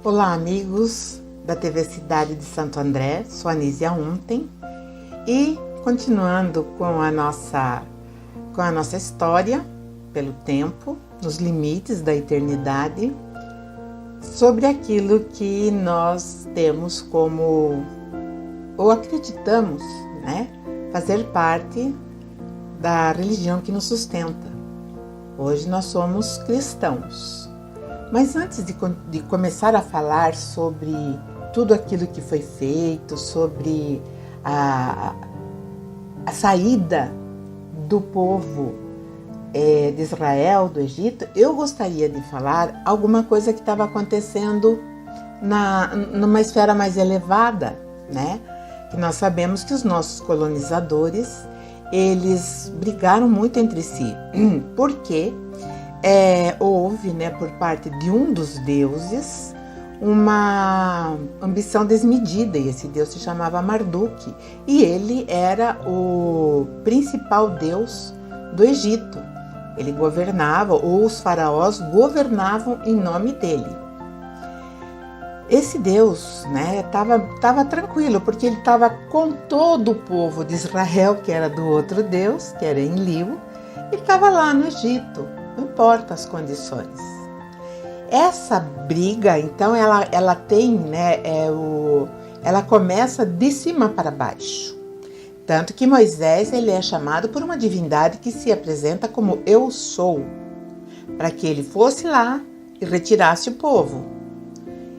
Olá, amigos da TV Cidade de Santo André, sou Anísia Ontem e continuando com a nossa história pelo tempo, nos limites da eternidade, sobre aquilo que nós temos como, ou acreditamos, fazer parte da religião que nos sustenta. Hoje nós somos cristãos. Mas antes de começar a falar sobre tudo aquilo que foi feito, sobre a saída do povo de Israel, do Egito, eu gostaria de falar alguma coisa que estava acontecendo numa esfera mais elevada, Que nós sabemos que os nossos colonizadores, eles brigaram muito entre si, porque houve, por parte de um dos deuses, uma ambição desmedida, e esse deus se chamava Marduk, e ele era o principal deus do Egito. Ele governava, ou os faraós governavam em nome dele. Esse deus estava tranquilo, porque ele estava com todo o povo de Israel, que era do outro deus, que era Enlil, e estava lá no Egito. Não importa as condições. Essa briga, então, ela tem, ela começa de cima para baixo. Tanto que Moisés, ele é chamado por uma divindade que se apresenta como Eu Sou, para que ele fosse lá e retirasse o povo.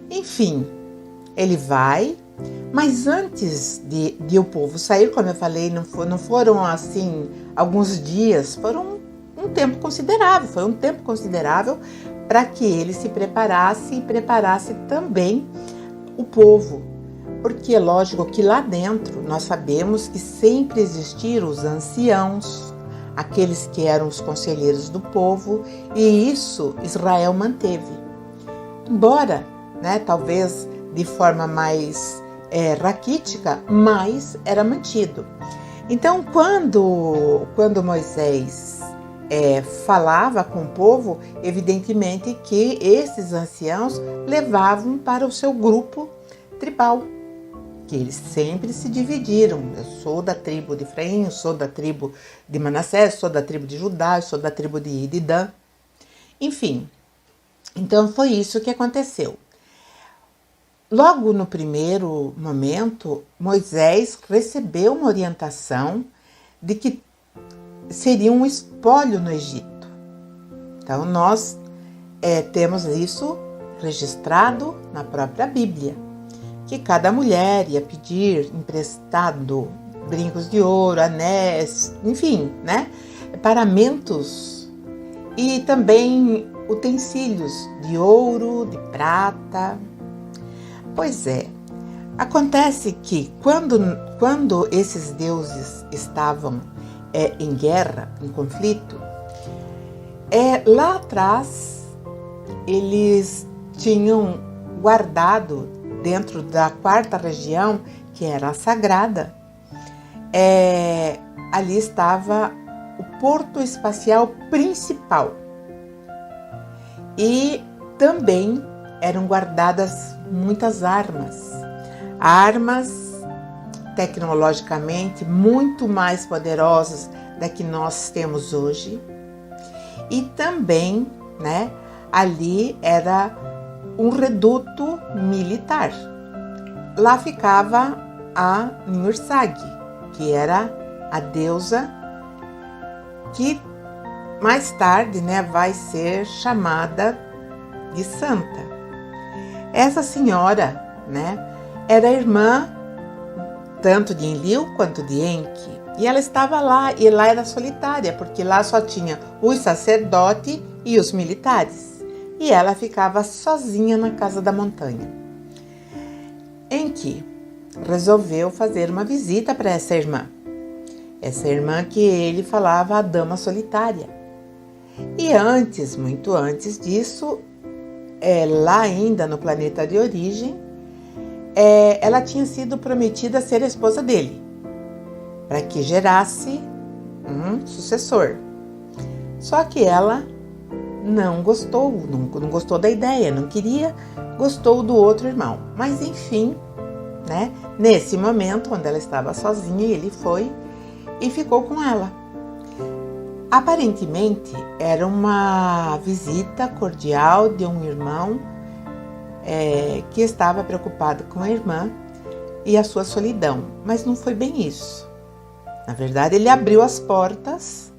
Enfim, ele vai, mas antes de o povo sair, como eu falei, não foram assim alguns dias, foram um tempo considerável, foi um tempo considerável para que ele se preparasse e preparasse também o povo. Porque é lógico que lá dentro nós sabemos que sempre existiram os anciãos, aqueles que eram os conselheiros do povo, e isso Israel manteve. Embora, talvez de forma mais raquítica, mas era mantido. Então, quando Moisés falava com o povo, evidentemente que esses anciãos levavam para o seu grupo tribal, que eles sempre se dividiram. Eu sou da tribo de Efraim, eu sou da tribo de Manassés, sou da tribo de Judá, eu sou da tribo de Dan. Enfim, então foi isso que aconteceu. Logo no primeiro momento, Moisés recebeu uma orientação de que seria um espólio no Egito. Então nós temos isso registrado na própria Bíblia, que cada mulher ia pedir emprestado brincos de ouro, anéis, enfim, paramentos e também utensílios de ouro, de prata. Pois é, acontece que quando esses deuses estavam em guerra, em conflito, lá atrás eles tinham guardado dentro da quarta região, que era a sagrada, ali estava o porto espacial principal. E também eram guardadas muitas armas tecnologicamente muito mais poderosas da que nós temos hoje. E também, ali era um reduto militar. Lá ficava a Niursag, que era a deusa que mais tarde, vai ser chamada de santa. Essa senhora, era irmã tanto de Enlil quanto de Enki. E ela estava lá, e lá era solitária, porque lá só tinha os sacerdotes e os militares. E ela ficava sozinha na casa da montanha. Enki resolveu fazer uma visita para essa irmã. Essa irmã que ele falava a dama solitária. E muito antes disso, lá ainda no planeta de origem, ela tinha sido prometida a ser a esposa dele, para que gerasse um sucessor. Só que ela não gostou, não gostou da ideia, não queria, gostou do outro irmão. Mas enfim, né? Nesse momento, quando ela estava sozinha, ele foi e ficou com ela. Aparentemente, era uma visita cordial de um irmão que estava preocupado com a irmã e a sua solidão, mas não foi bem isso. Na verdade, ele abriu as portas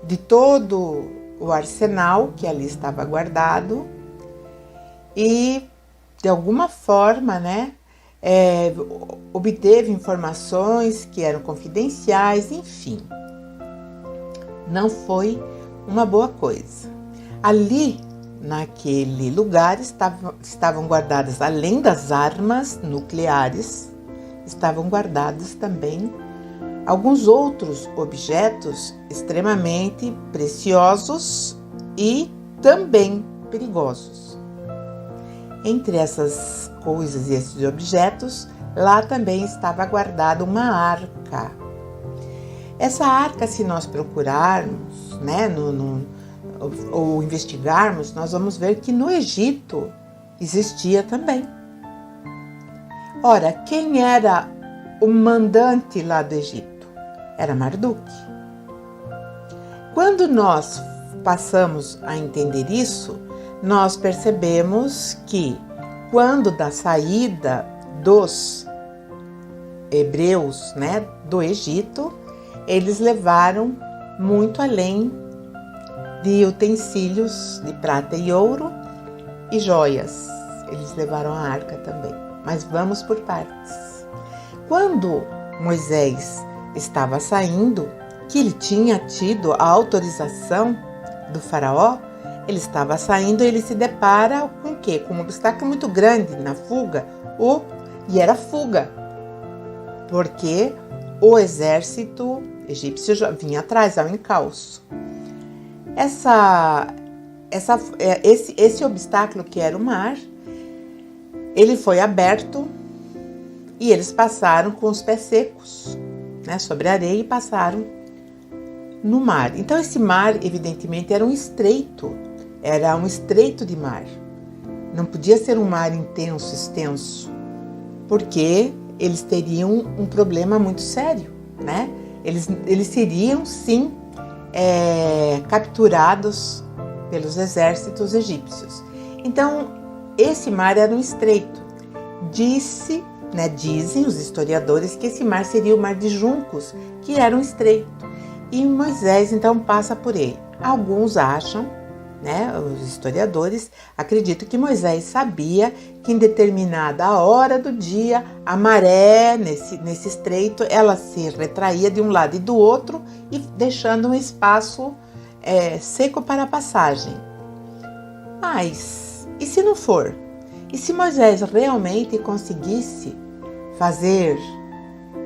de todo o arsenal que ali estava guardado e, de alguma forma, né, obteve informações que eram confidenciais, enfim. Não foi uma boa coisa. Ali, naquele lugar, estavam guardadas, além das armas nucleares, estavam guardados também alguns outros objetos extremamente preciosos e também perigosos. Entre essas coisas e esses objetos, lá também estava guardada uma arca. Essa arca, se nós procurarmos, né, ou investigarmos, nós vamos ver que no Egito existia também. Ora, quem era o mandante lá do Egito? Era Marduk. Quando nós passamos a entender isso, nós percebemos que quando da saída dos hebreus, né, do Egito, eles levaram muito além de utensílios de prata e ouro e joias. Eles levaram a arca também. Mas vamos por partes. Quando Moisés estava saindo, que ele tinha tido a autorização do faraó, ele estava saindo e ele se depara com o quê? Com um obstáculo muito grande na fuga, e era fuga, porque o exército egípcio já vinha atrás, ao encalço. Esse obstáculo que era o mar, ele foi aberto e eles passaram com os pés secos, né, sobre a areia, e passaram no mar. Então esse mar, evidentemente, era um estreito de mar. Não podia ser um mar intenso, extenso, porque eles teriam um problema muito sério, né? Eles seriam, sim, capturados pelos exércitos egípcios. Então, esse mar era um estreito. Dizem os historiadores que esse mar seria o mar de juncos, que era um estreito. E Moisés, então, passa por ele. Alguns acham, né, os historiadores acreditam que Moisés sabia que em determinada hora do dia a maré nesse estreito ela se retraía de um lado e do outro e deixando um espaço seco para a passagem. Mas e se não for? E se Moisés realmente conseguisse fazer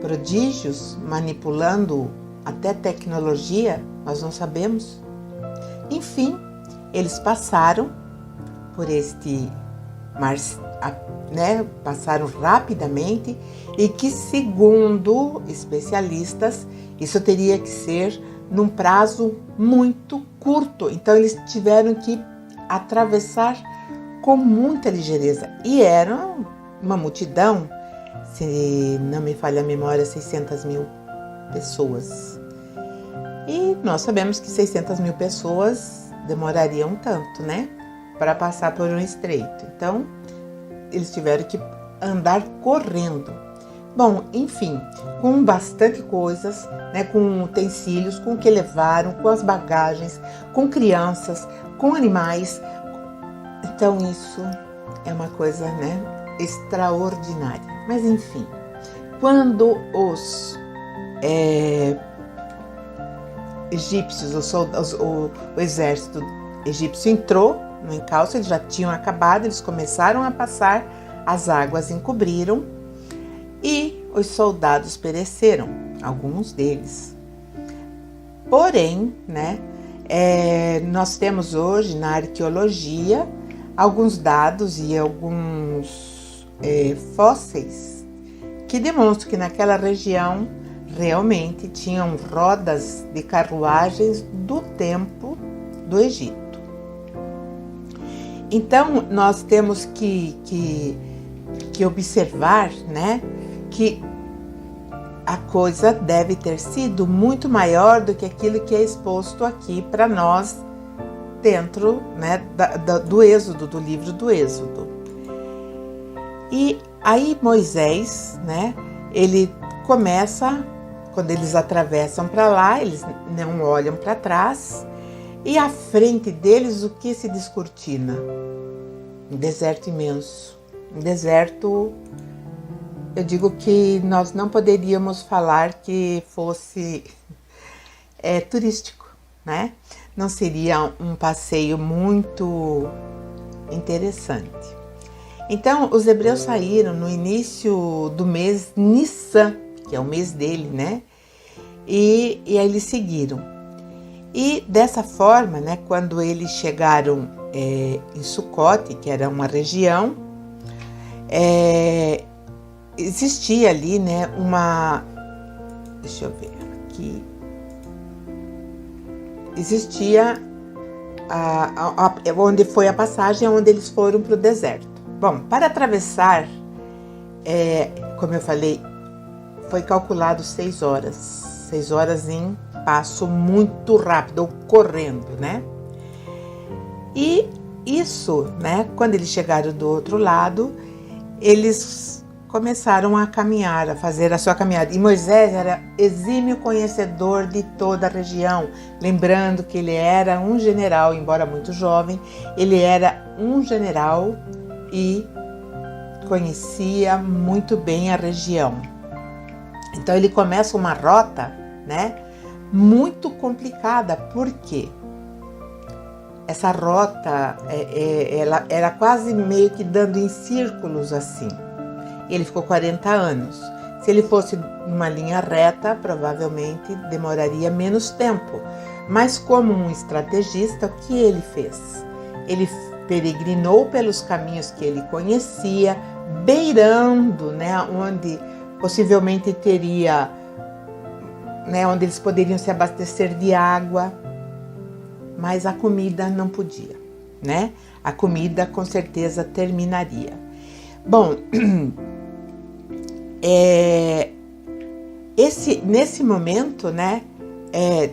prodígios manipulando até tecnologia? Nós não sabemos. Enfim, eles passaram por este mar, né, passaram rapidamente, e que, segundo especialistas, isso teria que ser num prazo muito curto. Então eles tiveram que atravessar com muita ligeireza. E era uma multidão, se não me falha a memória, 600 mil pessoas. E nós sabemos que 600 mil pessoas demorariam tanto, né, para passar por um estreito. Então, eles tiveram que andar correndo. Bom, enfim, com bastante coisas, né, com utensílios, com o que levaram, com as bagagens, com crianças, com animais. Então, isso é uma coisa, né, extraordinária. Mas, enfim, quando os egípcios, o exército egípcio entrou no encalço, eles já tinham acabado, eles começaram a passar, as águas encobriram e os soldados pereceram, alguns deles. Porém, né, nós temos hoje na arqueologia alguns dados e alguns fósseis que demonstram que naquela região realmente tinham rodas de carruagens do tempo do Egito. Então, nós temos que observar, né, que a coisa deve ter sido muito maior do que aquilo que é exposto aqui para nós dentro, né, do Êxodo, do livro do Êxodo. E aí Moisés, né, ele começa, quando eles atravessam para lá, eles não olham para trás, e à frente deles o que se descortina? Um deserto imenso, um deserto, eu digo que nós não poderíamos falar que fosse turístico, né? Não seria um passeio muito interessante. Então, os hebreus saíram no início do mês Nissan, que é o mês dele, né? E aí eles seguiram. E dessa forma, né, quando eles chegaram em Sucote, que era uma região, existia ali, né, deixa eu ver aqui, existia onde foi a passagem, onde eles foram para o deserto. Bom, para atravessar, como eu falei, foi calculado 6 horas em passo muito rápido, ou correndo, né? E isso, né, quando eles chegaram do outro lado, eles começaram a caminhar, a fazer a sua caminhada. E Moisés era exímio conhecedor de toda a região, lembrando que ele era um general, embora muito jovem, ele era um general e conhecia muito bem a região. Então ele começa uma rota, né, muito complicada, porque essa rota ela era quase meio que dando em círculos assim. Ele ficou 40 anos. Se ele fosse numa linha reta, provavelmente demoraria menos tempo. Mas como um estrategista, o que ele fez? Ele peregrinou pelos caminhos que ele conhecia, beirando, né, onde possivelmente teria, né, onde eles poderiam se abastecer de água, mas a comida não podia, né? A comida com certeza terminaria. Bom, nesse momento, né, é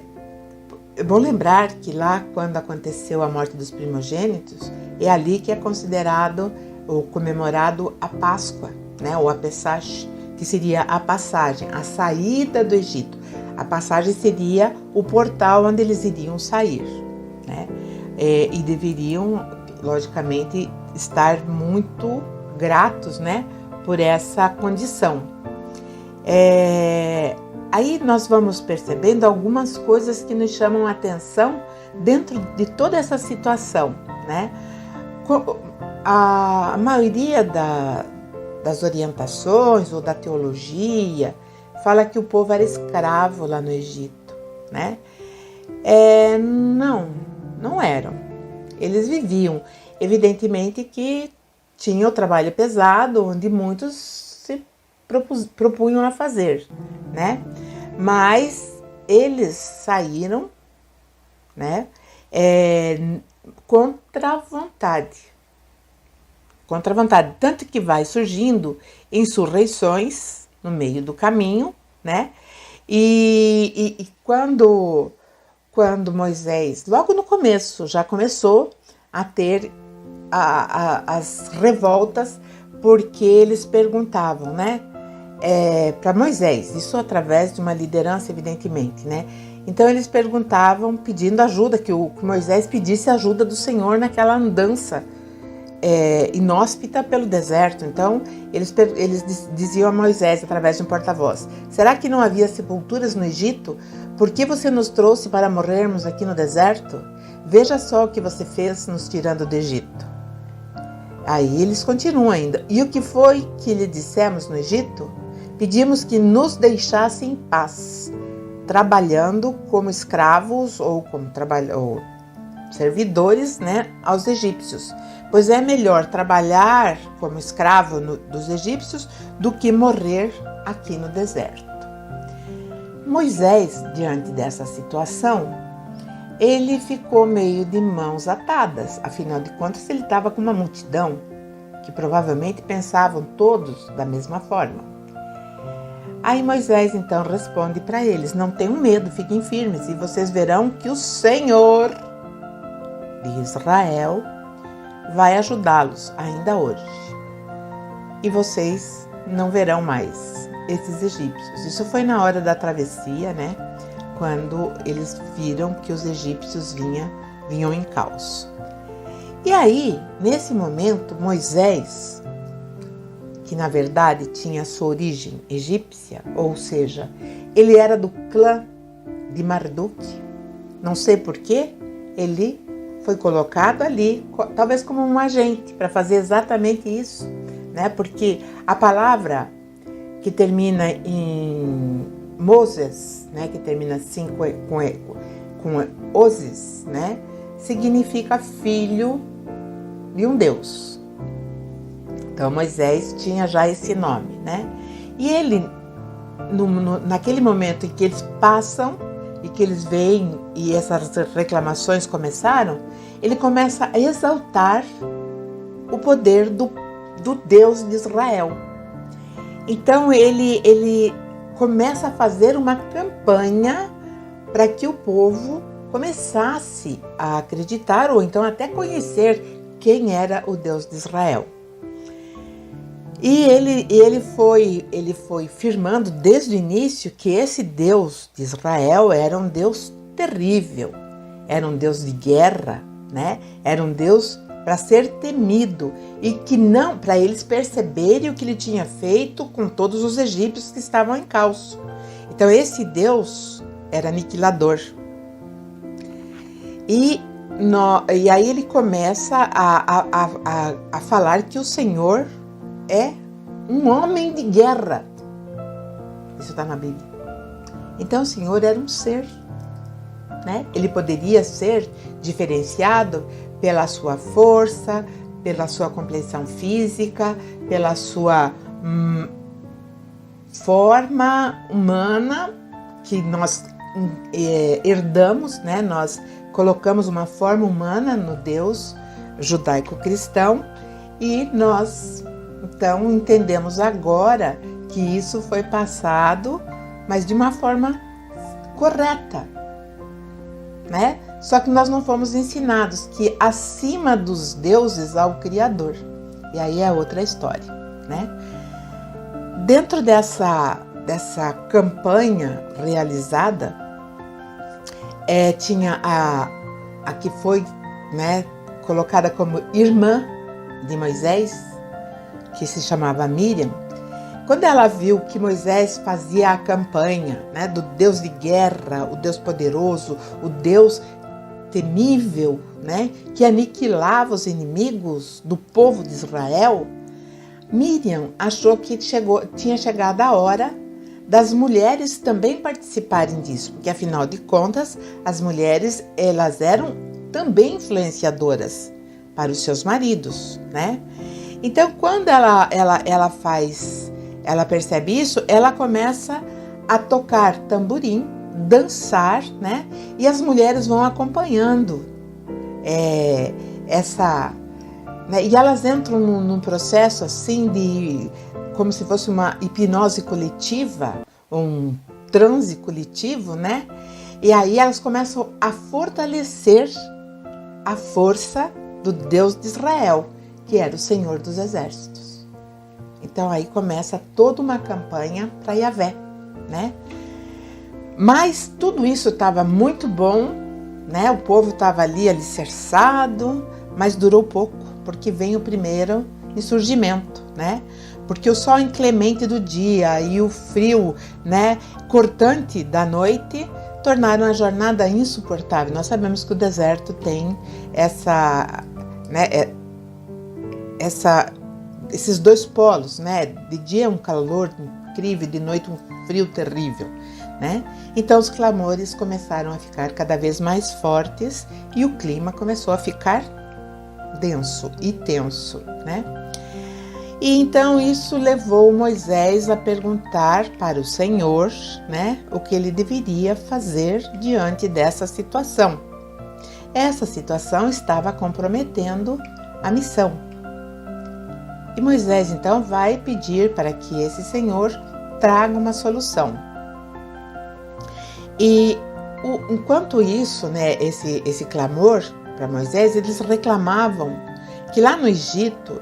bom lembrar que lá, quando aconteceu a morte dos primogênitos, é ali que é considerado ou comemorado a Páscoa, né, ou a Pessach, que seria a passagem, a saída do Egito. A passagem seria o portal onde eles iriam sair, né? E deveriam, logicamente, estar muito gratos, né, por essa condição. Aí nós vamos percebendo algumas coisas que nos chamam a atenção dentro de toda essa situação, né? A maioria das orientações ou da teologia fala que o povo era escravo lá no Egito, né? Não eram. Eles viviam, evidentemente que tinha o trabalho pesado, onde muitos se propunham a fazer, né? Mas eles saíram, né, contra a vontade. Contra a vontade, tanto que vai surgindo insurreições no meio do caminho, né? E quando Moisés, logo no começo, já começou a ter as revoltas, porque eles perguntavam, né, para Moisés, isso através de uma liderança, evidentemente, né? Então eles perguntavam, pedindo ajuda, que Moisés pedisse ajuda do Senhor naquela andança inóspita pelo deserto. Então eles diziam a Moisés, através de um porta-voz: será que não havia sepulturas no Egito? Por que você nos trouxe para morrermos aqui no deserto? Veja só o que você fez nos tirando do Egito. Aí eles continuam ainda: e o que foi que lhe dissemos no Egito? Pedimos que nos deixasse em paz, trabalhando como escravos ou como servidores, né, aos egípcios, pois é melhor trabalhar como escravo dos egípcios do que morrer aqui no deserto. Moisés, diante dessa situação, ele ficou meio de mãos atadas. Afinal de contas, ele estava com uma multidão que provavelmente pensavam todos da mesma forma. Aí Moisés então responde para eles: não tenham medo, fiquem firmes, e vocês verão que o Senhor de Israel vai ajudá-los ainda hoje. E vocês não verão mais esses egípcios. Isso foi na hora da travessia, né? Quando eles viram que os egípcios vinham em caos. E aí, nesse momento, Moisés, que na verdade tinha sua origem egípcia, ou seja, ele era do clã de Marduk, não sei porquê, ele foi colocado ali, talvez como um agente, para fazer exatamente isso, né? Porque a palavra que termina em Moses, né? Que termina assim com Oses, né? Significa filho de um Deus. Então Moisés tinha já esse nome, né? E ele, naquele momento em que eles passam e que eles veem e essas reclamações começaram, ele começa a exaltar o poder do Deus de Israel. Então ele começa a fazer uma campanha para que o povo começasse a acreditar ou então até conhecer quem era o Deus de Israel. E ele foi firmando desde o início que esse Deus de Israel era um Deus terrível, era um Deus de guerra, né? Era um Deus para ser temido e que não, para eles perceberem o que ele tinha feito com todos os egípcios que estavam em caos. Então esse Deus era aniquilador. E aí ele começa a falar que o Senhor é um homem de guerra. Isso está na Bíblia. Então o Senhor era um ser, né? Ele poderia ser diferenciado pela sua força, pela sua complexão física, pela sua forma humana que nós herdamos, né? Nós colocamos uma forma humana no Deus judaico-cristão e nós então entendemos agora que isso foi passado, mas de uma forma correta, né? Só que nós não fomos ensinados que acima dos deuses há o Criador. E aí é outra história, né? Dentro dessa campanha realizada, tinha a que foi, né, colocada como irmã de Moisés, que se chamava Miriam. Quando ela viu que Moisés fazia a campanha, né, do Deus de guerra, o Deus poderoso, o Deus temível, né, que aniquilava os inimigos do povo de Israel, Miriam achou que tinha chegado a hora das mulheres também participarem disso, porque afinal de contas, as mulheres elas eram também influenciadoras para os seus maridos, né? Então, quando ela percebe isso, ela começa a tocar tamborim, dançar, né? E as mulheres vão acompanhando né? E elas entram num processo assim como se fosse uma hipnose coletiva, um transe coletivo, né? E aí elas começam a fortalecer a força do Deus de Israel, que era o Senhor dos Exércitos. Então aí começa toda uma campanha para Yahvé, né? Mas tudo isso estava muito bom, né? O povo estava ali alicerçado, mas durou pouco, porque vem o primeiro insurgimento, né? Porque o sol inclemente do dia e o frio, né, cortante da noite tornaram a jornada insuportável. Nós sabemos que o deserto tem esses dois polos, né? De dia um calor incrível, de noite um frio terrível, né? Então os clamores começaram a ficar cada vez mais fortes e o clima começou a ficar denso e tenso, né? E então isso levou Moisés a perguntar para o Senhor, né, o que ele deveria fazer diante dessa situação. essa situação estava comprometendo a missão. E Moisés então vai pedir para que esse Senhor traga uma solução. E enquanto isso, né, esse clamor para Moisés, eles reclamavam que lá no Egito,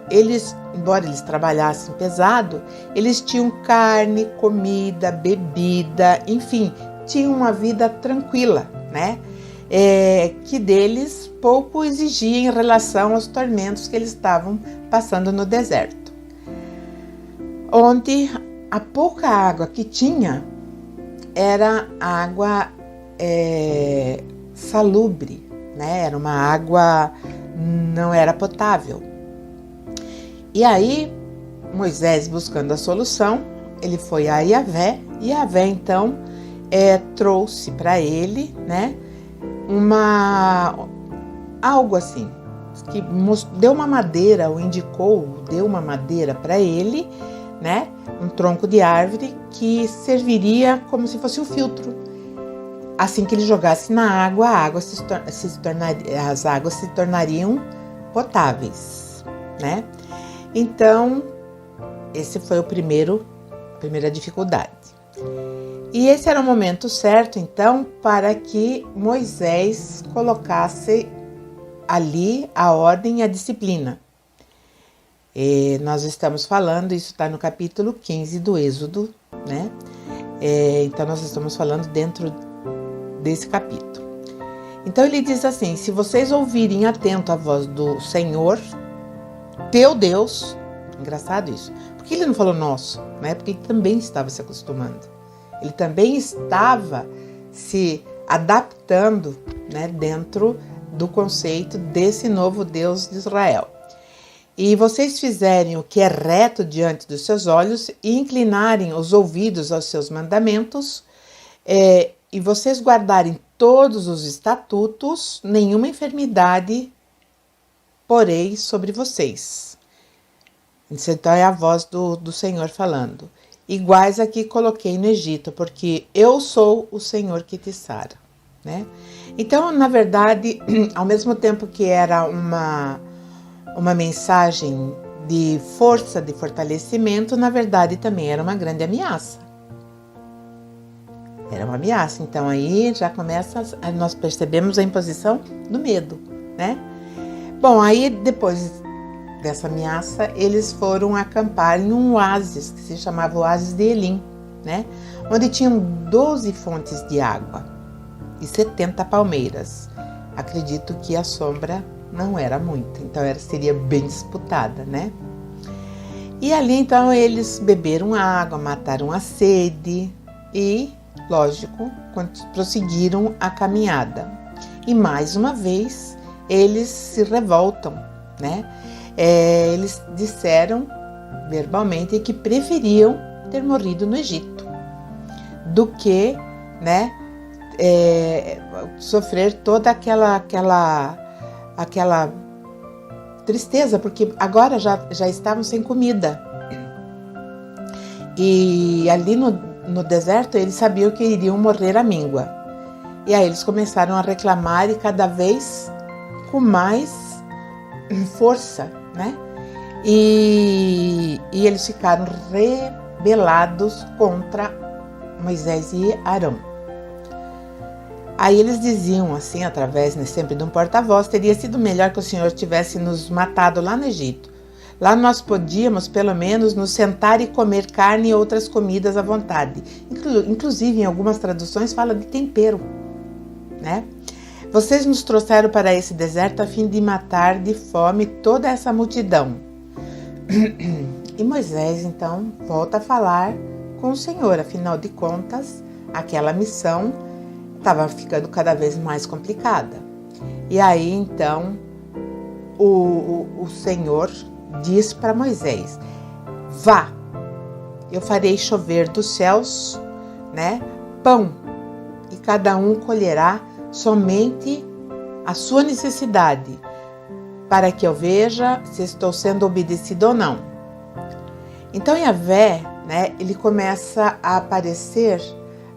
embora eles trabalhassem pesado, eles tinham carne, comida, bebida, enfim, tinham uma vida tranquila, né? Que deles pouco exigia em relação aos tormentos que eles estavam passando no deserto, onde a pouca água que tinha era água salubre, né? Era uma água, não era potável. E aí Moisés, buscando a solução, ele foi a Yahvé, e Yahvé então trouxe para ele, né, algo assim, que deu uma madeira, deu uma madeira para ele, né, um tronco de árvore que serviria como se fosse um filtro. Assim que ele jogasse na água, as águas se tornariam potáveis, né? Então, esse foi a primeira dificuldade. E esse era o momento certo, então, para que Moisés colocasse ali a ordem e a disciplina. E nós estamos falando, isso está no capítulo 15 do Êxodo, né? Então, nós estamos falando dentro desse capítulo. Então, ele diz assim: se vocês ouvirem atento a voz do Senhor, teu Deus, engraçado isso, porque ele não falou nosso, né? Porque ele também estava se acostumando, ele também estava se adaptando, né, dentro do conceito desse novo Deus de Israel. E vocês fizerem o que é reto diante dos seus olhos e inclinarem os ouvidos aos seus mandamentos, e vocês guardarem todos os estatutos, nenhuma enfermidade porei sobre vocês. Isso então é a voz do Senhor falando. Iguais a que coloquei no Egito, porque eu sou o Senhor que te sara, né? Então, na verdade, ao mesmo tempo que era uma mensagem de força, de fortalecimento, na verdade também era uma grande ameaça. Era uma ameaça. Então aí já começa, nós percebemos a imposição do medo, né? Bom, aí depois dessa ameaça, eles foram acampar em um oásis, que se chamava Oásis de Elim, né? Onde tinham 12 fontes de água e 70 palmeiras. Acredito que a sombra não era muita, então seria bem disputada, né? E ali então eles beberam água, mataram a sede e, lógico, prosseguiram a caminhada. E mais uma vez eles se revoltam, né? Eles disseram verbalmente que preferiam ter morrido no Egito do que, né, sofrer toda aquela tristeza, porque agora já estavam sem comida. E ali no deserto eles sabiam que iriam morrer à míngua. E aí eles começaram a reclamar, e cada vez com mais força, né? E eles ficaram rebelados contra Moisés e Arão. Aí eles diziam assim, através, né, sempre de um porta-voz: teria sido melhor que o Senhor tivesse nos matado lá no Egito. Lá nós podíamos, pelo menos, nos sentar e comer carne e outras comidas à vontade. Inclusive, em algumas traduções, fala de tempero, né? Vocês nos trouxeram para esse deserto a fim de matar de fome toda essa multidão. E Moisés, então, volta a falar com o Senhor. Afinal de contas, aquela missão estava ficando cada vez mais complicada. E aí, então, o Senhor diz para Moisés: vá, eu farei chover dos céus, né, pão, e cada um colherá somente a sua necessidade, para que eu veja se estou sendo obedecido ou não. Então Yahvé, né, ele começa a aparecer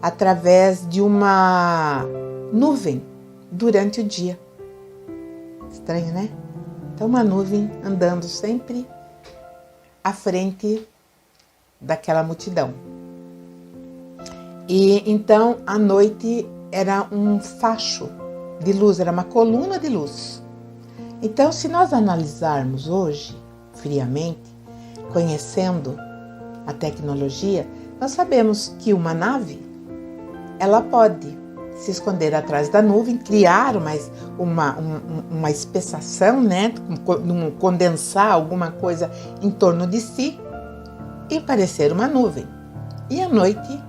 através de uma nuvem durante o dia, Estranho, né? Então uma nuvem andando sempre à frente daquela multidão. E então à noite era um facho de luz, era uma coluna de luz. Então, se nós analisarmos hoje, friamente, conhecendo a tecnologia, nós sabemos que uma nave, ela pode se esconder atrás da nuvem, criar uma espessação, né, condensar alguma coisa em torno de si e parecer uma nuvem. E à noite,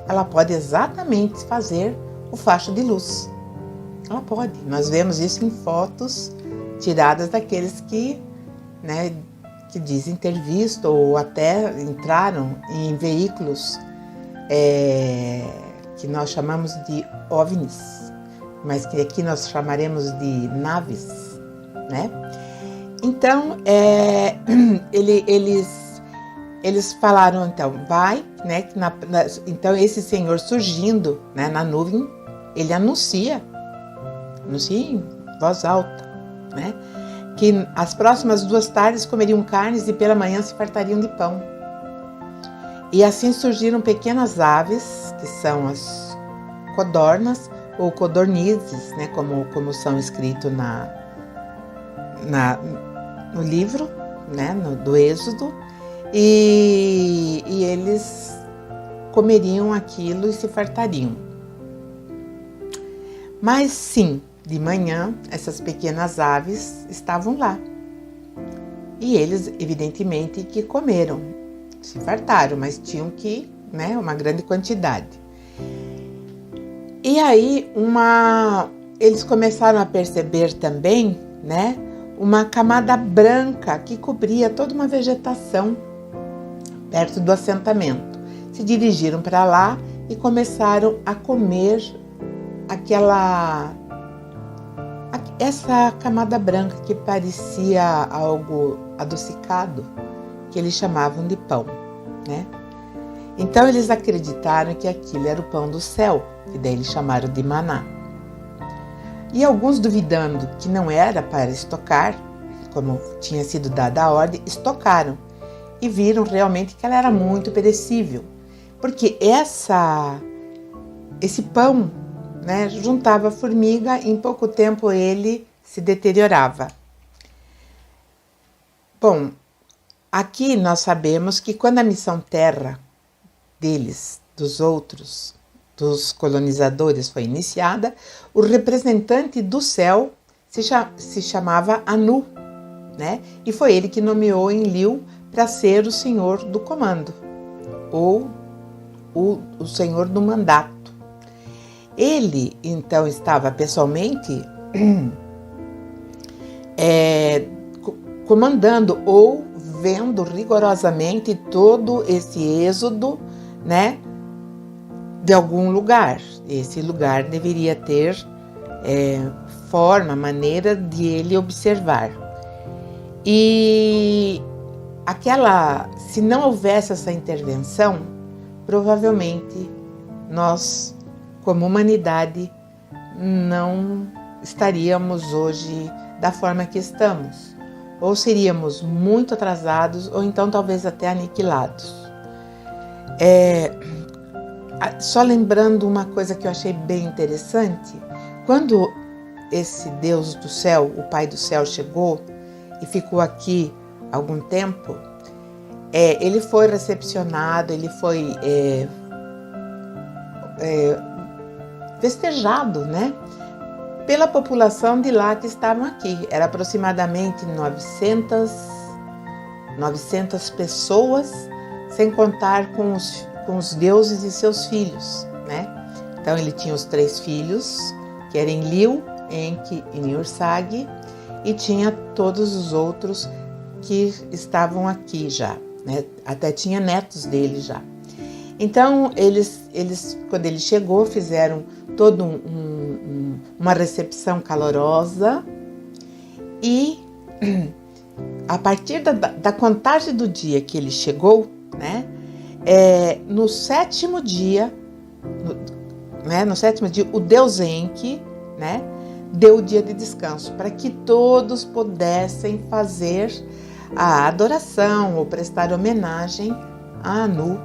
ela pode exatamente fazer o facho de luz. Ela pode. Nós vemos isso em fotos tiradas daqueles que, né, que dizem ter visto ou até entraram em veículos que nós chamamos de OVNIs, mas que aqui nós chamaremos de naves, né? Então, eles falaram, então, vai, né? Então, esse senhor surgindo, né, na nuvem, ele anuncia em voz alta, né, que as próximas 2 tardes comeriam carnes e pela manhã se fartariam de pão. E assim surgiram pequenas aves, que são as codornas ou codornizes, né, como são escritos no livro, né, do Êxodo, e eles comeriam aquilo e se fartariam. Mas sim, de manhã, essas pequenas aves estavam lá. E eles, evidentemente, que comeram, se fartaram, mas tinham que, né, uma grande quantidade. E aí, eles começaram a perceber também, né, uma camada branca que cobria toda uma vegetação perto do assentamento. Se dirigiram para lá e começaram a comer essa camada branca que parecia algo adocicado, que eles chamavam de pão, né? Então eles acreditaram que aquilo era o pão do céu, que daí eles chamaram de maná. E alguns, duvidando que não era para estocar, como tinha sido dada a ordem, estocaram e viram realmente que ela era muito perecível, porque esse pão, né, juntava formiga e em pouco tempo ele se deteriorava. Bom, aqui nós sabemos que quando a missão terra deles, dos colonizadores, foi iniciada, o representante do céu se chamava Anu, né? E foi ele que nomeou Enlil para ser o senhor do comando, ou o senhor do mandato. Ele, então, estava pessoalmente comandando ou vendo rigorosamente todo esse êxodo, né, de algum lugar. Esse lugar deveria ter maneira de ele observar. E se não houvesse essa intervenção, provavelmente nós, como humanidade, não estaríamos hoje da forma que estamos. Ou seríamos muito atrasados, ou então talvez até aniquilados. Só lembrando uma coisa que eu achei bem interessante, quando esse Deus do céu, o Pai do céu, chegou e ficou aqui algum tempo, ele foi recepcionado, ele foi festejado, né, pela população de lá que estavam aqui. Era aproximadamente 900 pessoas, sem contar com os deuses e seus filhos, né? Então ele tinha os 3 filhos, que eram Enlil, Enki e Niursag, e tinha todos os outros que estavam aqui já, né? Até tinha netos dele já. Então eles quando ele chegou, fizeram toda uma recepção calorosa, e a partir da contagem do dia que ele chegou, né, no 7º dia, o deus Enki, né, deu o dia de descanso para que todos pudessem fazer a adoração ou prestar homenagem a Anu,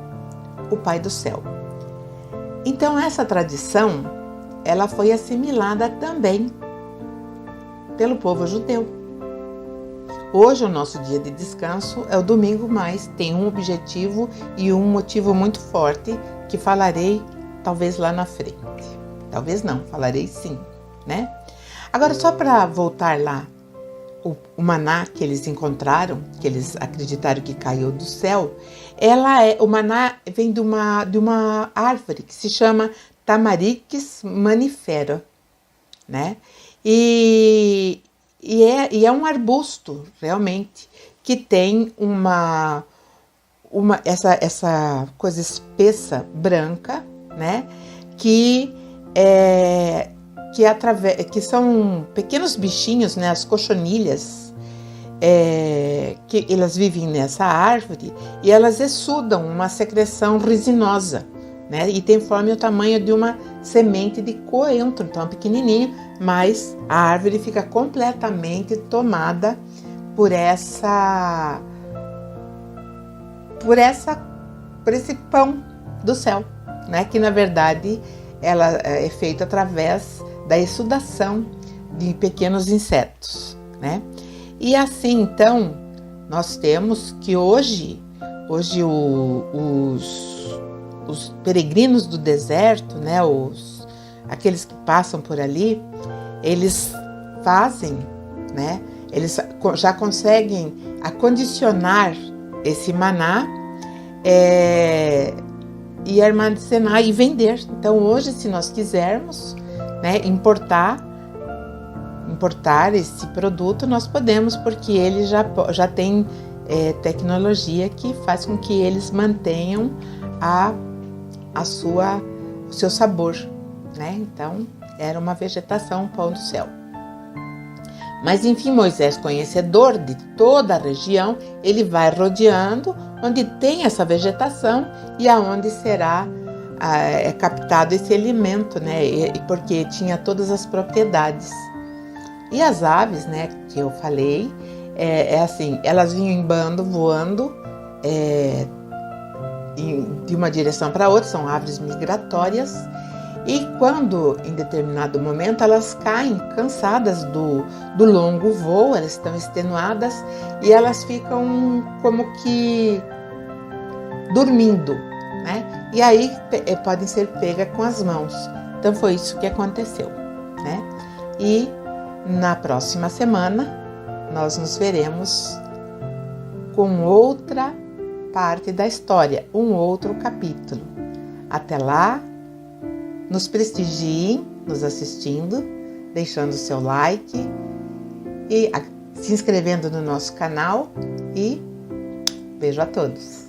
o Pai do Céu. Então essa tradição, ela foi assimilada também pelo povo judeu. Hoje o nosso dia de descanso é o domingo, mas tem um objetivo e um motivo muito forte que falarei talvez lá na frente. Talvez não, falarei sim, né? Agora só para voltar lá, o maná que eles encontraram, que eles acreditaram que caiu do céu, o maná vem de uma árvore que se chama Tamarix manifera, né? E é um arbusto, realmente, que tem essa coisa espessa, branca, né? Que são pequenos bichinhos, né? As cochonilhas, que elas vivem nessa árvore e elas exudam uma secreção resinosa, né? E tem forma e o tamanho de uma semente de coentro, então é pequenininho, mas a árvore fica completamente tomada por esse pão do céu, né? Que na verdade ela é feita através da exudação de pequenos insetos, né? E assim, então, nós temos que hoje os peregrinos do deserto, né? Aqueles que passam por ali, eles fazem, né? Eles já conseguem acondicionar esse maná e armazenar e vender. Então hoje, se nós quisermos, né, importar esse produto, nós podemos, porque ele já tem tecnologia que faz com que eles mantenham o seu sabor, né? Então era uma vegetação, pão do céu. Mas enfim, Moisés, conhecedor de toda a região, ele vai rodeando onde tem essa vegetação e aonde será captado esse alimento, né? Porque tinha todas as propriedades. E as aves, né, que eu falei, assim, elas vinham em bando, voando de uma direção para outra, são aves migratórias. E quando, em determinado momento, elas caem cansadas do longo voo, elas estão extenuadas e elas ficam como que dormindo, né? E aí podem ser pegas com as mãos. Então foi isso que aconteceu, né? E na próxima semana nós nos veremos com outra parte da história, um outro capítulo. Até lá, nos prestigiem, nos assistindo, deixando seu like e se inscrevendo no nosso canal e beijo a todos.